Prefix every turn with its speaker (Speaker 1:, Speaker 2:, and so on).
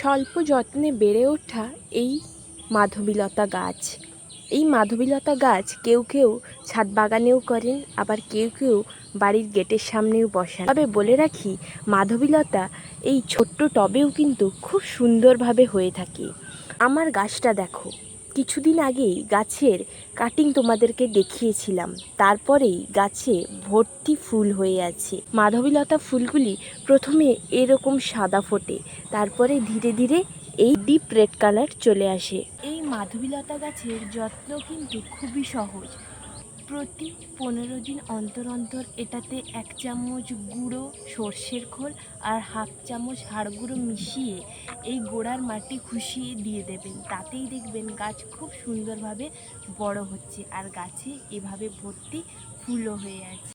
Speaker 1: স্বল্প যত্নে বেড়ে ওঠা এই মাধবীলতা গাছ। এই মাধবীলতা গাছ কেউ কেউ ছাদ বাগানেও করেন, আবার কেউ কেউ বাড়ির গেটের সামনেও বসান। তবে বলে রাখি, মাধবীলতা এই ছোট্ট টবেও কিন্তু খুব সুন্দরভাবে হয়ে থাকে। আমার গাছটা দেখো, কিছুদিন আগেই গাছের কাটিং তোমাদেরকে দেখিয়েছিলাম, তারপরেই গাছে ভর্তি ফুল হয়ে আছে। মাধবীলতা ফুলগুলি প্রথমে এরকম সাদা ফোটে, তারপরে ধীরে ধীরে এই ডিপ রেড কালার চলে আসে। এই মাধবীলতা গাছের যত্ন কিন্তু খুবই সহজ। প্রতি 15 দিন অন্তর অন্তর এটাতে 1 চামচ গুঁড়ো সর্ষের খোল আর হাফ চামচ হাড় গুঁড়ো মিশিয়ে এই গোড়ার মাটি খুশিয়ে দিয়ে দেবেন। তাতেই দেখবেন গাছ খুব সুন্দরভাবে বড় হচ্ছে আর গাছে এভাবে ভর্তি ফুলও হয়ে আছে।